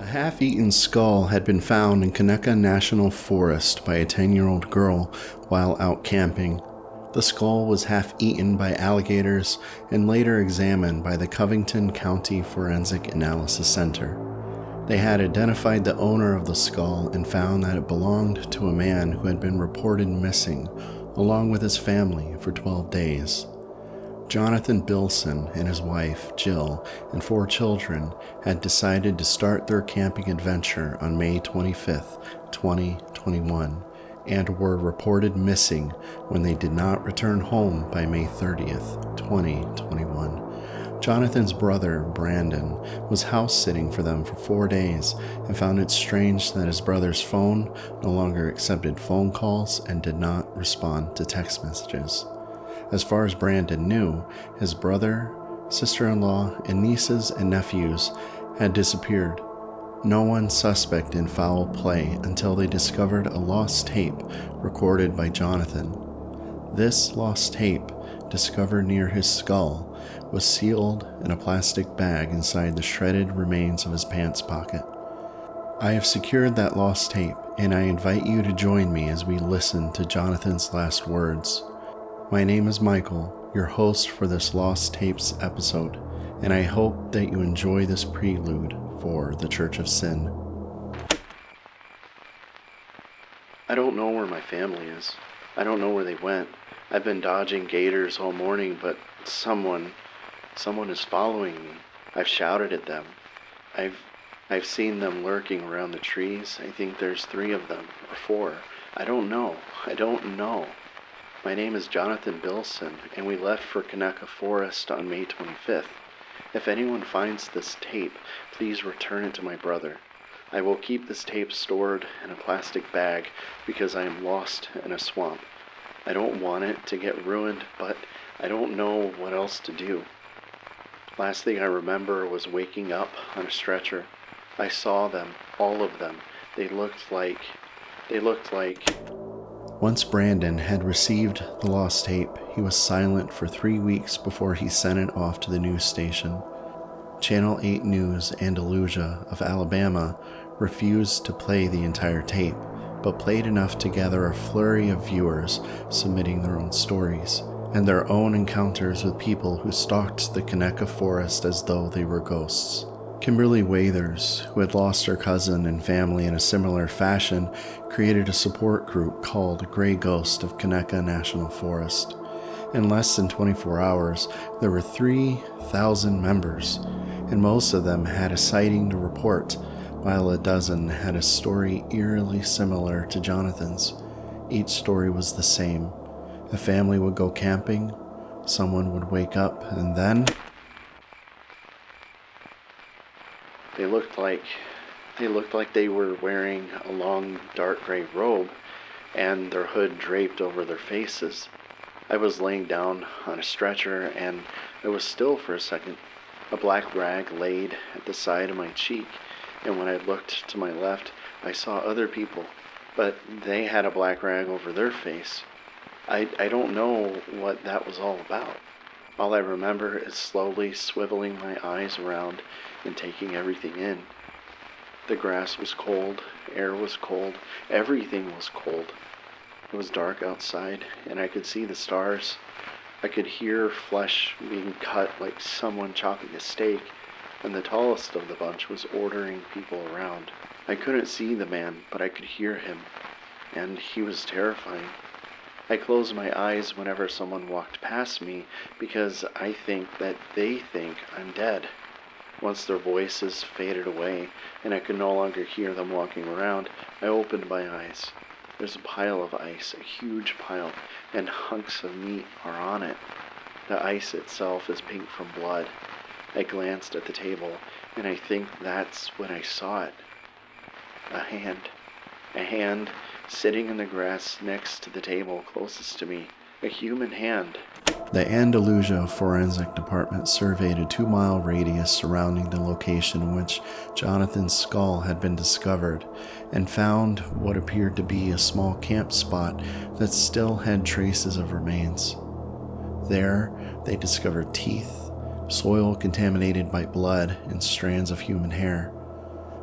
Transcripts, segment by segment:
A half-eaten skull had been found in Conecuh National Forest by a 10-year-old girl while out camping. The skull was half-eaten by alligators and later examined by the Covington County Forensic Analysis Center. They had identified the owner of the skull and found that it belonged to a man who had been reported missing, along with his family, for 12 days. Johnathan Billson and his wife, Jill, and 4 children had decided to start their camping adventure on May 25, 2021, and were reported missing when they did not return home by May 30th, 2021. Johnathan's brother, Brandon, was house-sitting for them for 4 days and found it strange that his brother's phone no longer accepted phone calls and did not respond to text messages. As far as Brandon knew, his brother, sister-in-law, and nieces and nephews had disappeared. No one suspect in foul play until they discovered a lost tape recorded by Johnathan. This lost tape, discovered near his skull, was sealed in a plastic bag inside the shredded remains of his pants pocket. I have secured that lost tape, and I invite you to join me as we listen to Jonathan's last words. My name is Michael, your host for this Lost Tapes episode, and I hope that you enjoy this prelude for the Church of Syn. I don't know where my family is. I don't know where they went. I've been dodging gators all morning, but someone is following me. I've shouted at them. I've seen them lurking around the trees. I think there's 3 of them, or 4. I don't know. My name is Johnathan Billson, and we left for Conecuh Forest on May 25th. If anyone finds this tape, please return it to my brother. I will keep this tape stored in a plastic bag because I am lost in a swamp. I don't want it to get ruined, but I don't know what else to do. Last thing I remember was waking up on a stretcher. I saw them, all of them. They looked like... Once Brandon had received the lost tape, he was silent for 3 weeks before he sent it off to the news station. Channel 8 News Andalusia of Alabama refused to play the entire tape, but played enough to gather a flurry of viewers submitting their own stories, and their own encounters with people who stalked the Conecuh Forest as though they were ghosts. Kimberly Wathers, who had lost her cousin and family in a similar fashion, created a support group called Grey Ghost of Conecuh National Forest. In less than 24 hours, there were 3,000 members, and most of them had a sighting to report, while a dozen had a story eerily similar to Jonathan's. Each story was the same. A family would go camping, someone would wake up, and then... They looked like they were wearing a long dark gray robe and their hood draped over their faces. I was laying down on a stretcher and I was still for a second. A black rag laid at the side of my cheek, and when I looked to my left, I saw other people, but they had a black rag over their face. I don't know what that was all about. All I remember is slowly swiveling my eyes around and taking everything in. The grass was cold, air was cold, everything was cold. It was dark outside, and I could see the stars. I could hear flesh being cut like someone chopping a steak, and the tallest of the bunch was ordering people around. I couldn't see the man, but I could hear him, and he was terrifying. I closed my eyes whenever someone walked past me because I think that they think I'm dead. Once their voices faded away and I could no longer hear them walking around, I opened my eyes. There's a pile of ice, a huge pile, and hunks of meat are on it. The ice itself is pink from blood. I glanced at the table, and I think that's when I saw it. A hand sitting in the grass next to the table closest to me. A human hand. The Andalusia Forensic Department surveyed a 2-mile radius surrounding the location in which Jonathan's skull had been discovered and found what appeared to be a small camp spot that still had traces of remains. There, they discovered teeth, soil contaminated by blood, and strands of human hair.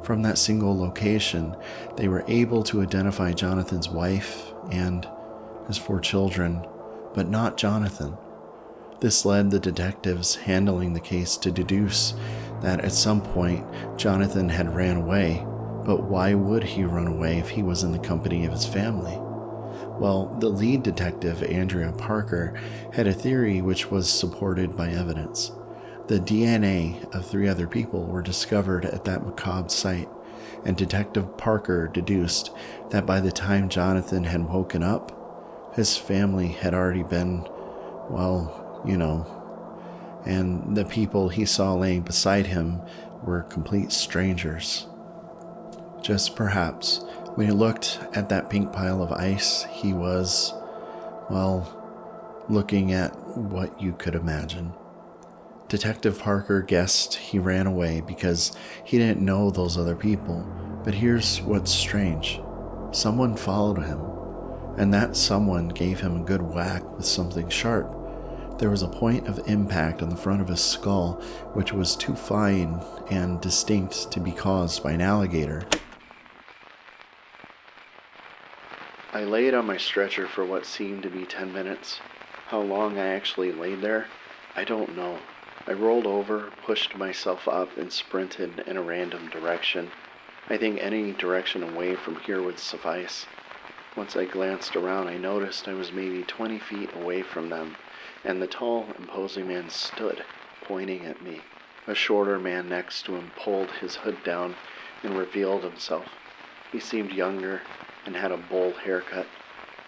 From that single location, they were able to identify Johnathan's wife and his 4 children, but not Johnathan. This led the detectives handling the case to deduce that at some point Johnathan had ran away, but why would he run away if he was in the company of his family? Well, the lead detective, Andrea Parker, had a theory which was supported by evidence. The DNA of 3 other people were discovered at that macabre site, and Detective Parker deduced that by the time Johnathan had woken up, his family had already been, and the people he saw laying beside him were complete strangers. Just perhaps, when he looked at that pink pile of ice, he was, looking at what you could imagine. Detective Parker guessed he ran away because he didn't know those other people, but here's what's strange. Someone followed him, and that someone gave him a good whack with something sharp. There was a point of impact on the front of his skull which was too fine and distinct to be caused by an alligator. I laid on my stretcher for what seemed to be 10 minutes. How long I actually laid there, I don't know. I rolled over, pushed myself up, and sprinted in a random direction. I think any direction away from here would suffice. Once I glanced around, I noticed I was maybe 20 feet away from them, and the tall, imposing man stood, pointing at me. A shorter man next to him pulled his hood down and revealed himself. He seemed younger and had a bowl haircut,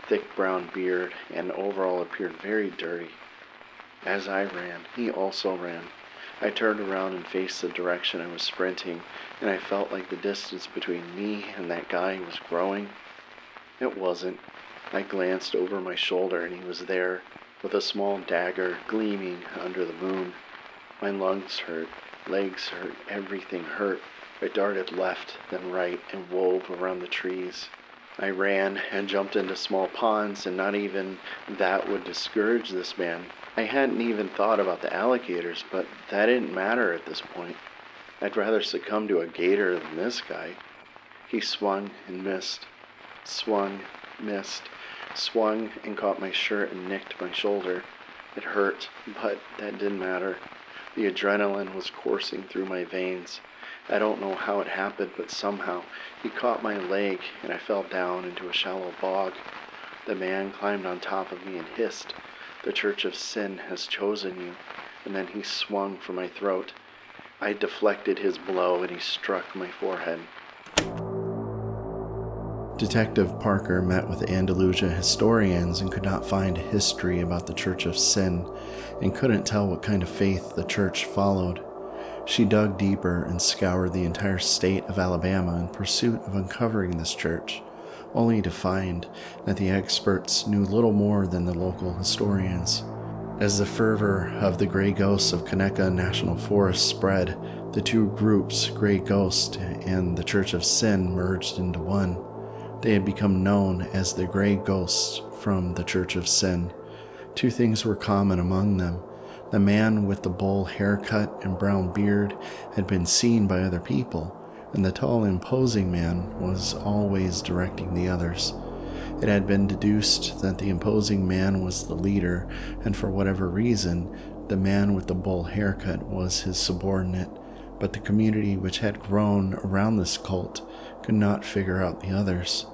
thick brown beard, and overall appeared very dirty. As I ran, he also ran. I turned around and faced the direction I was sprinting, and I felt like the distance between me and that guy was growing. It wasn't. I glanced over my shoulder, and he was there, with a small dagger gleaming under the moon. My lungs hurt, legs hurt, everything hurt. I darted left, then right, and wove around the trees. I ran and jumped into small ponds, and not even that would discourage this man. I hadn't even thought about the alligators, but that didn't matter at this point. I'd rather succumb to a gator than this guy. He swung and missed, swung, missed, swung and caught my shirt and nicked my shoulder. It hurt, but that didn't matter. The adrenaline was coursing through my veins. I don't know how it happened, but somehow he caught my leg and I fell down into a shallow bog. The man climbed on top of me and hissed, "The Church of Syn has chosen you," and then he swung for my throat. I deflected his blow and he struck my forehead. Detective Parker met with Andalusia historians and could not find history about the Church of Syn and couldn't tell what kind of faith the church followed. She dug deeper and scoured the entire state of Alabama in pursuit of uncovering this church, only to find that the experts knew little more than the local historians. As the fervor of the Gray Ghosts of Conecuh National Forest spread, the 2 groups, Gray Ghost and the Church of Syn, merged into one. They had become known as the Gray Ghosts from the Church of Syn. 2 things were common among them. The man with the bowl haircut and brown beard had been seen by other people, and the tall, imposing man was always directing the others. It had been deduced that the imposing man was the leader, and for whatever reason, the man with the bowl haircut was his subordinate, but the community which had grown around this cult could not figure out the others.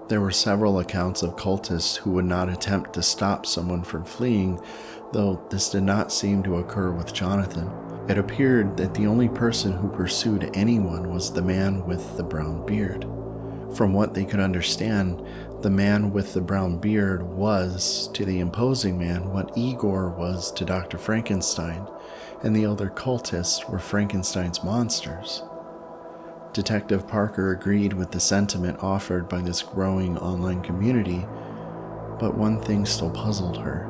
There were several accounts of cultists who would not attempt to stop someone from fleeing, though this did not seem to occur with Johnathan. It appeared that the only person who pursued anyone was the man with the brown beard. From what they could understand, the man with the brown beard was, to the imposing man, what Igor was to Dr. Frankenstein, and the other cultists were Frankenstein's monsters. Detective Parker agreed with the sentiment offered by this growing online community, but one thing still puzzled her.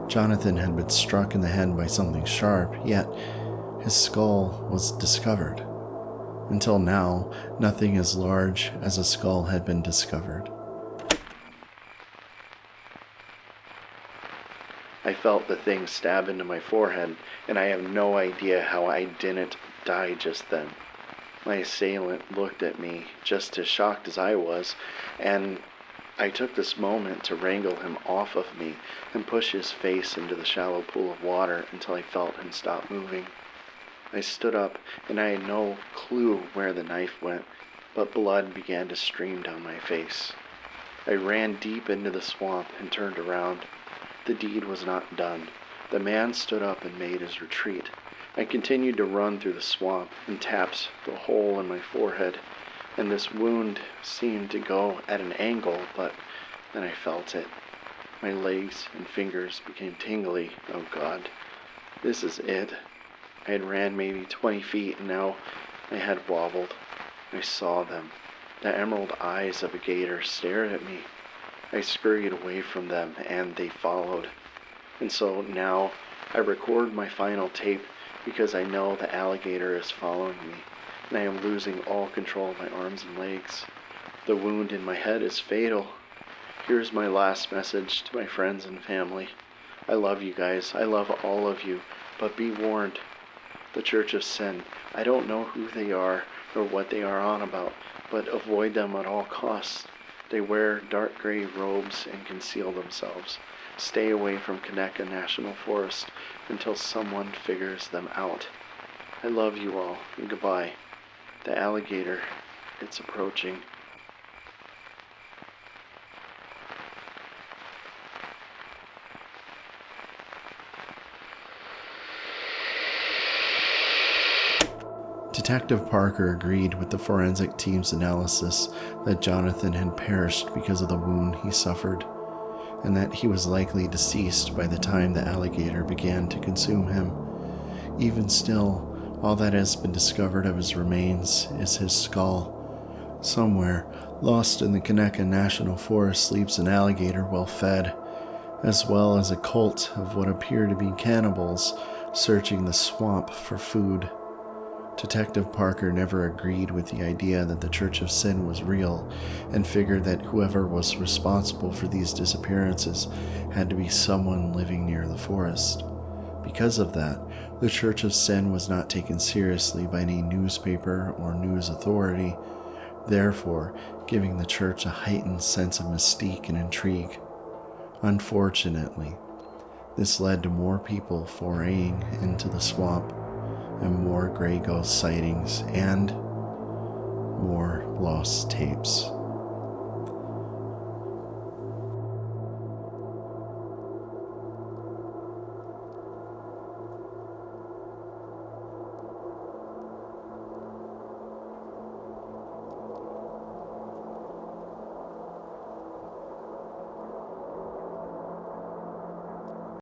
Johnathan had been struck in the head by something sharp, yet his skull was discovered. Until now, nothing as large as a skull had been discovered. I felt the thing stab into my forehead, and I have no idea how I didn't die just then. My assailant looked at me just as shocked as I was, and I took this moment to wrangle him off of me and push his face into the shallow pool of water until I felt him stop moving. I stood up, and I had no clue where the knife went, but blood began to stream down my face. I ran deep into the swamp and turned around. The deed was not done. The man stood up and made his retreat. I continued to run through the swamp and tapped the hole in my forehead, and this wound seemed to go at an angle, but then I felt it. My legs and fingers became tingly. Oh God, this is it. I had ran maybe 20 feet, and now my head wobbled. I saw them. The emerald eyes of a gator stared at me. I scurried away from them, and they followed. And so now I record my final tape because I know the alligator is following me, and I am losing all control of my arms and legs. The wound in my head is fatal. Here's my last message to my friends and family. I love you guys. I love all of you, but be warned. The Church of Syn, I don't know who they are or what they are on about, but avoid them at all costs. They wear dark gray robes and conceal themselves. Stay away from Conecuh National Forest until someone figures them out. I love you all, and goodbye. The alligator, it's approaching. Detective Parker agreed with the forensic team's analysis that Johnathan had perished because of the wound he suffered, and that he was likely deceased by the time the alligator began to consume him. Even still, all that has been discovered of his remains is his skull. Somewhere, lost in the Conecuh National Forest, sleeps an alligator well fed, as well as a cult of what appear to be cannibals searching the swamp for food. Detective Parker never agreed with the idea that the Church of Syn was real, and figured that whoever was responsible for these disappearances had to be someone living near the forest. Because of that, the Church of Syn was not taken seriously by any newspaper or news authority, therefore giving the church a heightened sense of mystique and intrigue. Unfortunately, this led to more people foraying into the swamp, and more gray ghost sightings, and more lost tapes.